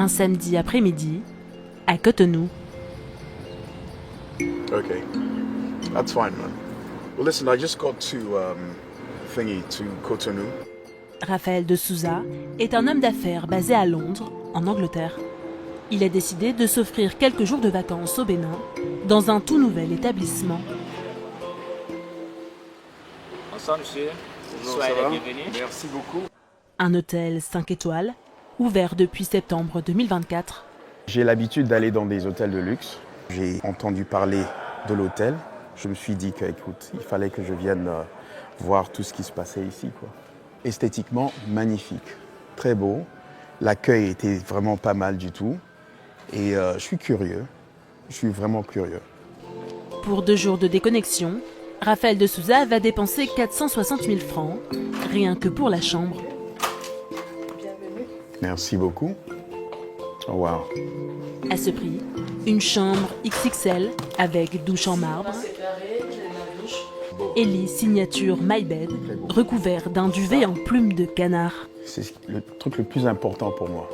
Un samedi après-midi, à Cotonou. Okay, that's fine, man. Well, listen, I just got to Cotonou. Raphaël de Souza est un homme d'affaires basé à Londres, en Angleterre. Il a décidé de s'offrir quelques jours de vacances au Bénin, dans un tout nouvel établissement. Bonsoir monsieur, Bonjour, soyez ça va? les bienvenus. Merci beaucoup. Un hôtel 5 étoiles, ouvert depuis septembre 2024. J'ai l'habitude d'aller dans des hôtels de luxe. J'ai entendu parler de l'hôtel. Je me suis dit qu'écoute, il fallait que je vienne voir tout ce qui se passait ici, quoi. Esthétiquement, magnifique, très beau. L'accueil était vraiment pas mal du tout. Et je suis curieux. Je suis vraiment curieux. Pour 2 jours de déconnexion, Raphaël de Souza va dépenser 460 000 francs, rien que pour la chambre. Merci beaucoup. Oh, wow. À ce prix, une chambre XXL avec douche en marbre et lit signature My Bed, recouvert d'un duvet en plume de canard. C'est le truc le plus important pour moi.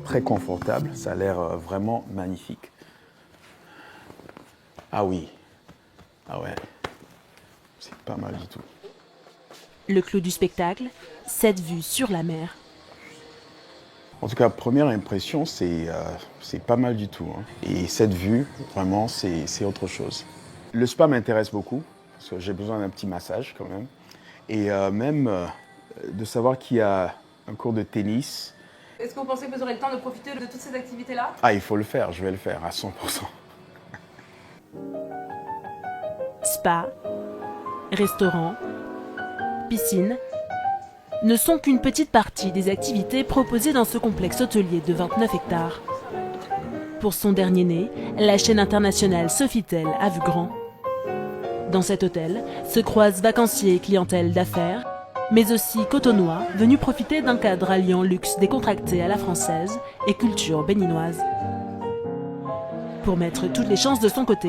Très confortable, ça a l'air vraiment magnifique. Ah oui. Ah ouais. C'est pas mal du tout. Le clou du spectacle, cette vue sur la mer. En tout cas, première impression, c'est pas mal du tout, hein. Et cette vue, vraiment, c'est autre chose. Le spa m'intéresse beaucoup, parce que j'ai besoin d'un petit massage quand même. Et même de savoir qu'il y a un cours de tennis. Est-ce que vous pensez que vous aurez le temps de profiter de toutes ces activités-là? Ah, il faut le faire, je vais le faire à 100%. Spa, restaurant, piscine ne sont qu'une petite partie des activités proposées dans ce complexe hôtelier de 29 hectares. Pour son dernier né, la chaîne internationale Sofitel a vu grand. Dans cet hôtel se croisent vacanciers et clientèle d'affaires, mais aussi cotonois venus profiter d'un cadre alliant luxe décontracté à la française et culture béninoise. Pour mettre toutes les chances de son côté,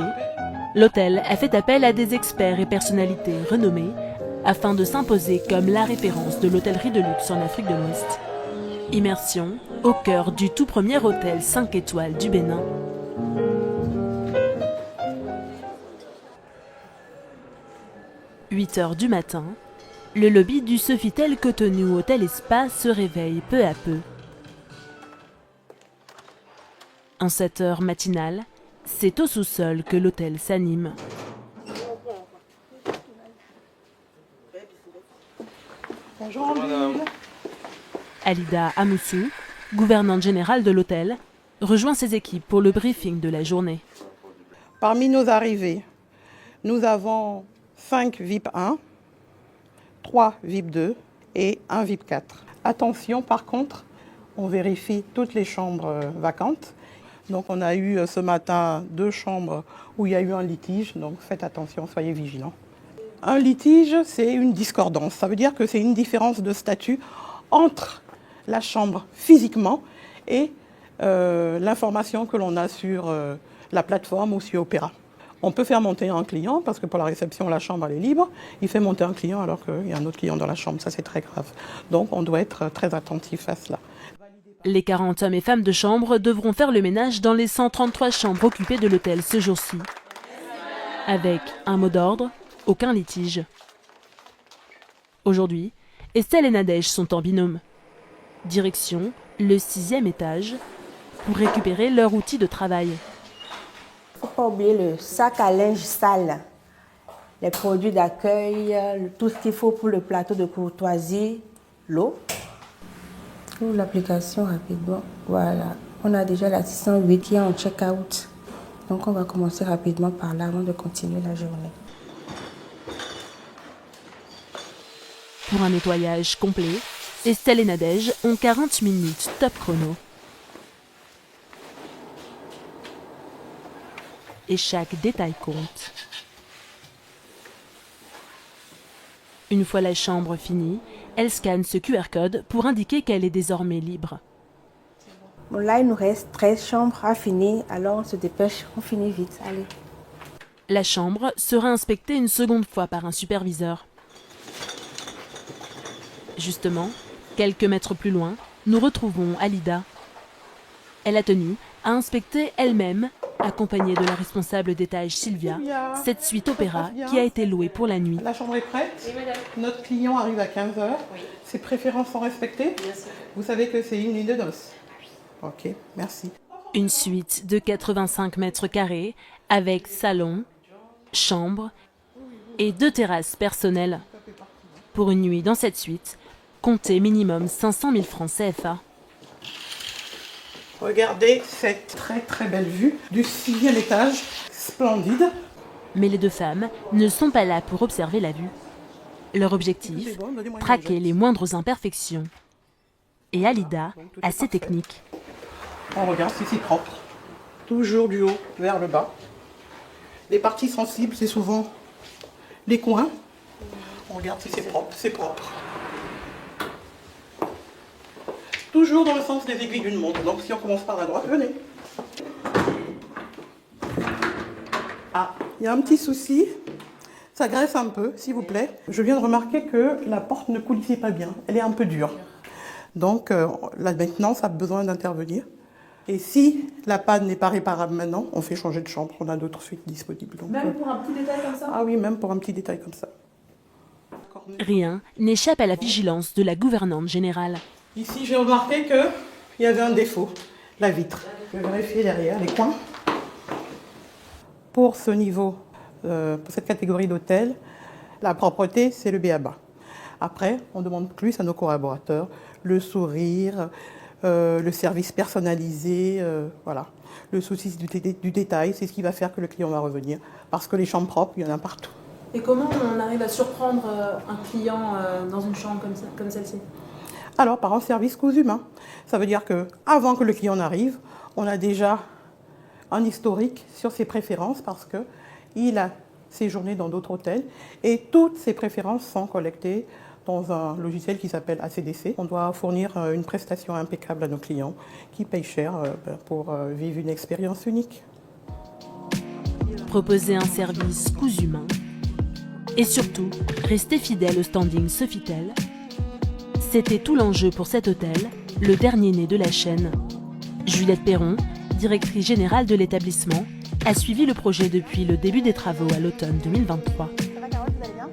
l'hôtel a fait appel à des experts et personnalités renommés afin de s'imposer comme la référence de l'hôtellerie de luxe en Afrique de l'Ouest. Immersion au cœur du tout premier hôtel 5 étoiles du Bénin. « 8h du matin, le lobby du Sofitel Cotonou Hôtel et Spa se réveille peu à peu. En cette heure matinale, c'est au sous-sol que l'hôtel s'anime. Bonjour madame. Alida Amoussou, gouvernante générale de l'hôtel, rejoint ses équipes pour le briefing de la journée. Parmi nos arrivées, nous avons 5 VIP 1, 3 VIP 2 et 1 VIP 4. Attention, par contre, on vérifie toutes les chambres vacantes. Donc on a eu ce matin 2 chambres où il y a eu un litige, donc faites attention, soyez vigilants. Un litige, c'est une discordance. Ça veut dire que c'est une différence de statut entre la chambre physiquement et l'information que l'on a sur la plateforme ou sur Opéra. On peut faire monter un client, parce que pour la réception, la chambre elle est libre. Il fait monter un client alors qu'il y a un autre client dans la chambre. Ça, c'est très grave. Donc on doit être très attentif à cela. Les 40 hommes et femmes de chambre devront faire le ménage dans les 133 chambres occupées de l'hôtel ce jour-ci. Avec un mot d'ordre, aucun litige. Aujourd'hui, Estelle et Nadège sont en binôme. Direction le 6e étage pour récupérer leur outil de travail. Il ne faut pas oublier le sac à linge sale, les produits d'accueil, tout ce qu'il faut pour le plateau de courtoisie, l'eau. Pour l'application rapidement, voilà. On a déjà l'assistant 8 qui est en check-out. Donc on va commencer rapidement par là avant de continuer la journée. Pour un nettoyage complet, Estelle et Nadège ont 40 minutes top chrono. Et chaque détail compte. Une fois la chambre finie, elle scanne ce QR code pour indiquer qu'elle est désormais libre. Bon, là, il nous reste 13 chambres à finir, alors on se dépêche, on finit vite. Allez. La chambre sera inspectée une seconde fois par un superviseur. Justement, quelques mètres plus loin, nous retrouvons Alida. Elle a tenu à inspecter elle-même, accompagnée de la responsable d'étage Sylvia, cette suite opéra qui a été louée pour la nuit. La chambre est prête. Oui, madame. Notre client arrive à 15h. Oui. Ses préférences sont respectées. Bien sûr. Vous savez que c'est une nuit de noces. Ok, merci. Une suite de 85 mètres carrés avec salon, chambre et 2 terrasses personnelles. Pour une nuit dans cette suite, comptez minimum 500 000 francs CFA. Regardez cette très très belle vue du 6e étage, splendide. Mais les deux femmes ne sont pas là pour observer la vue. Leur objectif, traquer les moindres imperfections. Et Alida a ses techniques. On regarde si c'est propre. Toujours du haut vers le bas. Les parties sensibles, c'est souvent les coins. On regarde si c'est propre, c'est propre. Toujours dans le sens des aiguilles d'une montre. Donc si on commence par la droite, venez. Ah, il y a un petit souci. Ça graisse un peu, s'il vous plaît. Je viens de remarquer que la porte ne coulissait pas bien. Elle est un peu dure. Donc la maintenance a besoin d'intervenir. Et si la panne n'est pas réparable maintenant, on fait changer de chambre. On a d'autres suites disponibles. Donc, Même pour un petit détail comme ça? Ah oui, même pour un petit détail comme ça. Rien n'échappe à la vigilance de la gouvernante générale. Ici, j'ai remarqué qu'il y avait un défaut, la vitre. Je vais vérifier derrière les coins. Pour ce niveau, pour cette catégorie d'hôtel, la propreté, c'est le b.a.-ba. Après, on demande plus à nos collaborateurs, le sourire, le service personnalisé, voilà. Le souci du détail, c'est ce qui va faire que le client va revenir. Parce que les chambres propres, il y en a partout. Et comment on arrive à surprendre un client dans une chambre comme celle-ci? Alors, par un service coûts humains. Ça veut dire qu'avant que le client n'arrive, on a déjà un historique sur ses préférences parce qu'il a séjourné dans d'autres hôtels et toutes ses préférences sont collectées dans un logiciel qui s'appelle ACDC. On doit fournir une prestation impeccable à nos clients qui payent cher pour vivre une expérience unique. Proposer un service coûts humains et surtout rester fidèle au standing Sofitel. C'était tout l'enjeu pour cet hôtel, le dernier né de la chaîne. Juliette Perron, directrice générale de l'établissement, a suivi le projet depuis le début des travaux à l'automne 2023. Ça va, Carole, vous allez bien?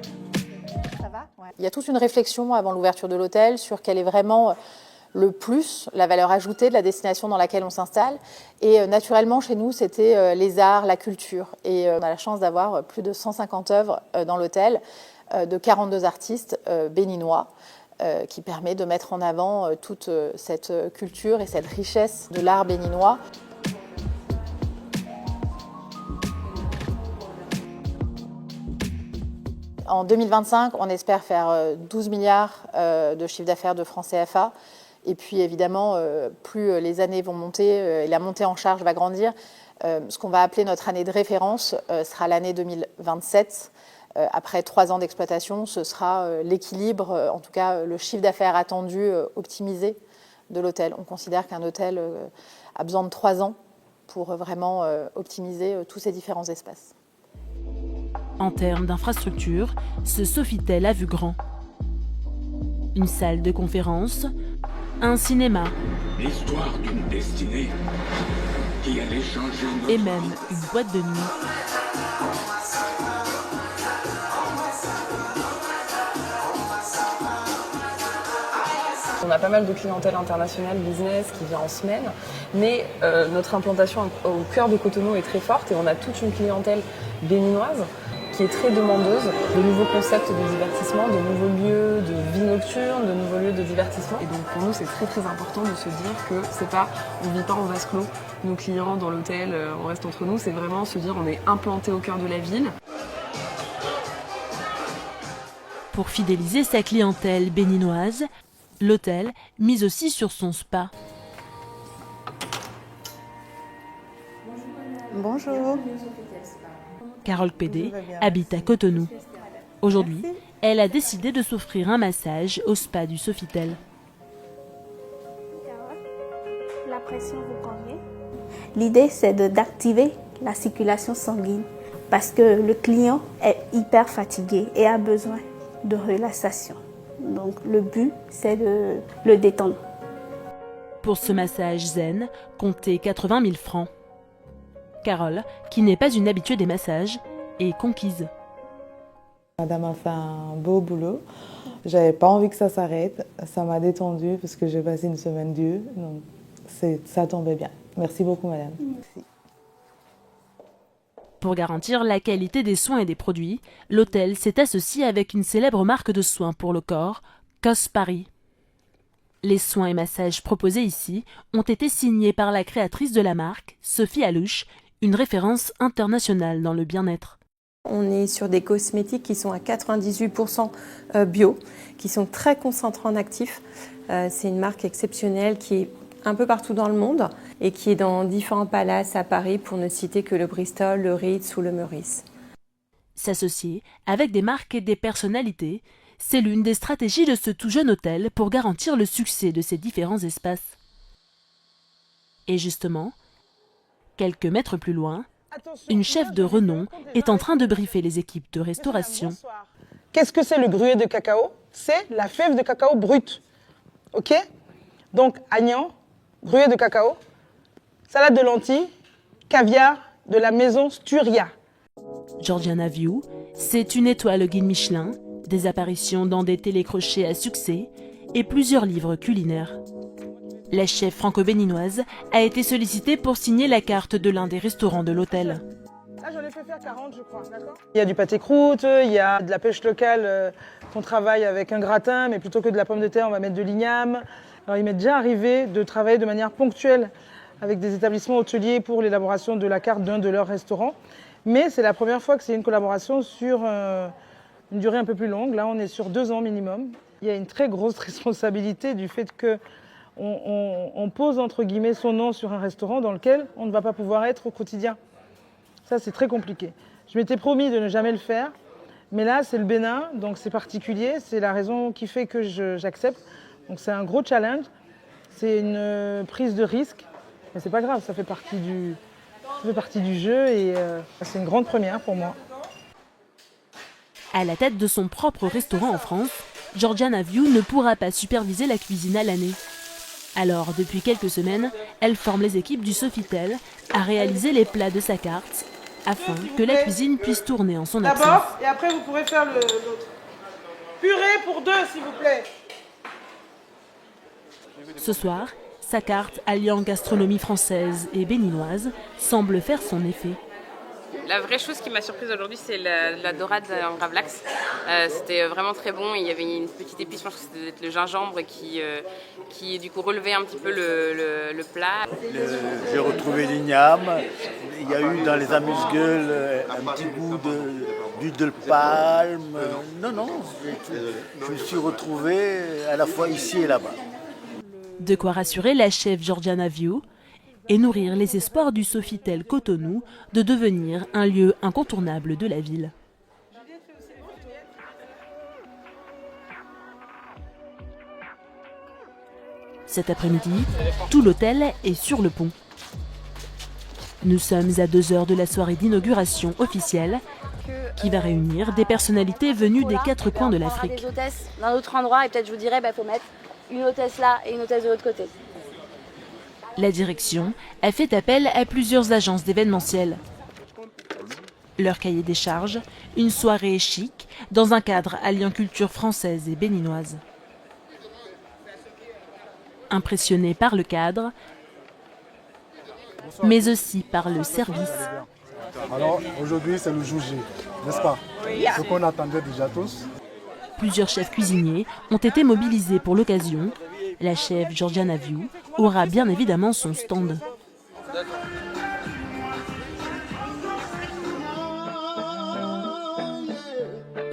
Ça va? Ouais. Il y a toute une réflexion avant l'ouverture de l'hôtel sur quel est vraiment le plus, la valeur ajoutée de la destination dans laquelle on s'installe. Et naturellement, chez nous, c'était les arts, la culture. Et on a la chance d'avoir plus de 150 œuvres dans l'hôtel, de 42 artistes béninois, qui permet de mettre en avant toute cette culture et cette richesse de l'art béninois. En 2025, on espère faire 12 milliards de chiffre d'affaires de francs CFA. Et puis évidemment, plus les années vont monter et la montée en charge va grandir, ce qu'on va appeler notre année de référence sera l'année 2027. Après 3 ans d'exploitation, ce sera l'équilibre, en tout cas le chiffre d'affaires attendu, optimisé de l'hôtel. On considère qu'un hôtel a besoin de 3 ans pour vraiment optimiser tous ces différents espaces. En termes d'infrastructure, ce Sofitel a vu grand. Une salle de conférence, un cinéma, l'histoire d'une destinée qui allait changer notre et même une boîte de nuit. On a pas mal de clientèle internationale, business, qui vient en semaine, mais notre implantation au cœur de Cotonou est très forte et on a toute une clientèle béninoise qui est très demandeuse de nouveaux concepts de divertissement, de nouveaux lieux de vie nocturne, de nouveaux lieux de divertissement. Et donc pour nous, c'est très très important de se dire que c'est pas, on vit pas en vase clos, nos clients dans l'hôtel, on reste entre nous, c'est vraiment se dire on est implanté au cœur de la ville. Pour fidéliser sa clientèle béninoise, l'hôtel mise aussi sur son spa. Bonjour. Carole Pédé habite à Cotonou. Aujourd'hui, elle a décidé de s'offrir un massage au spa du Sofitel. La pression vous convient? L'idée, c'est d'activer la circulation sanguine parce que le client est hyper fatigué et a besoin de relaxation. Donc le but, c'est de le détendre. pour ce massage zen, comptez 80 000 francs. Carole, qui n'est pas une habituée des massages, est conquise. Madame a fait un beau boulot. J'avais pas envie que ça s'arrête. Ça m'a détendue parce que j'ai passé une semaine dure. Donc ça tombait bien. Merci beaucoup, madame. Merci. Pour garantir la qualité des soins et des produits, l'hôtel s'est associé avec une célèbre marque de soins pour le corps, COS Paris. Les soins et massages proposés ici ont été signés par la créatrice de la marque, Sophie Alouche, une référence internationale dans le bien-être. On est sur des cosmétiques qui sont à 98% bio, qui sont très concentrés en actifs. C'est une marque exceptionnelle qui est un peu partout dans le monde et qui est dans différents palaces à Paris, pour ne citer que le Bristol, le Ritz ou le Meurice. S'associer avec des marques et des personnalités, c'est l'une des stratégies de ce tout jeune hôtel pour garantir le succès de ces différents espaces. Et justement, quelques mètres plus loin, une chef de renom est en train de briefer les équipes de restauration. Qu'est-ce que c'est le gruyer de cacao? C'est la fève de cacao brute. Ok? Donc, agnan, gruyer de cacao, salade de lentilles, caviar de la maison Sturia. Georgiana View, c'est une étoile au guide Michelin, des apparitions dans des télécrochets à succès et plusieurs livres culinaires. La chef franco-béninoise a été sollicitée pour signer la carte de l'un des restaurants de l'hôtel. Là, j'en ai fait faire 40, je crois, d'accord? Il y a du pâté croûte, il y a de la pêche locale qu'on travaille avec un gratin, mais plutôt que de la pomme de terre, on va mettre de l'igname. Alors, il m'est déjà arrivé de travailler de manière ponctuelle avec des établissements hôteliers pour l'élaboration de la carte d'un de leurs restaurants. Mais c'est la première fois que c'est une collaboration sur une durée un peu plus longue. Là, on est sur 2 ans minimum. Il y a une très grosse responsabilité du fait que on pose entre guillemets son nom sur un restaurant dans lequel on ne va pas pouvoir être au quotidien. Ça, c'est très compliqué. Je m'étais promis de ne jamais le faire, mais là, c'est le Bénin, donc c'est particulier. C'est la raison qui fait que j'accepte. Donc c'est un gros challenge, c'est une prise de risque, mais c'est pas grave, ça fait partie du jeu et c'est une grande première pour moi. À la tête de son propre restaurant en France, Georgiana View ne pourra pas superviser la cuisine à l'année. Alors, depuis quelques semaines, elle forme les équipes du Sofitel à réaliser les plats de sa carte, afin que la cuisine puisse tourner en son absence. D'abord, et après vous pourrez faire l'autre. Purée pour 2, s'il vous plaît. Ce soir, sa carte alliant gastronomie française et béninoise semble faire son effet. La vraie chose qui m'a surprise aujourd'hui, c'est la dorade en gravlax. C'était vraiment très bon. Il y avait une petite épice, je pense que c'était le gingembre qui du coup relevait un petit peu le plat. J'ai retrouvé l'igname. Il y a eu dans les amuse-gueules un petit goût d'huile de palme. Non, je me suis retrouvé à la fois ici et là-bas. De quoi rassurer la chef Georgiana View et nourrir les espoirs du Sofitel Cotonou de devenir un lieu incontournable de la ville. Cet après-midi, tout l'hôtel est sur le pont. Nous sommes à 2 heures de la soirée d'inauguration officielle qui va réunir des personnalités venues des 4 coins de l'Afrique. Des hôtesses d'un autre endroit et peut-être je vous dirais faut mettre une hôtesse là et une hôtesse de l'autre côté. La direction a fait appel à plusieurs agences d'événementiel. Leur cahier des charges, une soirée chic dans un cadre alliant culture française et béninoise. Impressionné par le cadre, mais aussi par le service. Alors aujourd'hui c'est le jour J, n'est-ce pas? Ce qu'on attendait déjà tous. Plusieurs chefs cuisiniers ont été mobilisés pour l'occasion. La chef Georgiana View aura bien évidemment son stand. «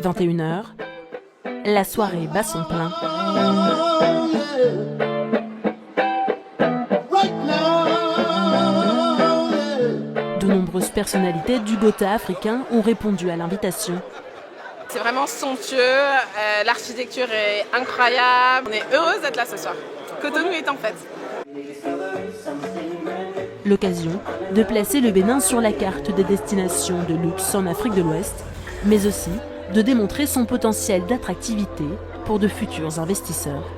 21h, la soirée bat son plein. De nombreuses personnalités du Gotha africain ont répondu à l'invitation. C'est vraiment somptueux, l'architecture est incroyable. On est heureuse d'être là ce soir. Cotonou est en fête. L'occasion de placer le Bénin sur la carte des destinations de luxe en Afrique de l'Ouest, mais aussi de démontrer son potentiel d'attractivité pour de futurs investisseurs.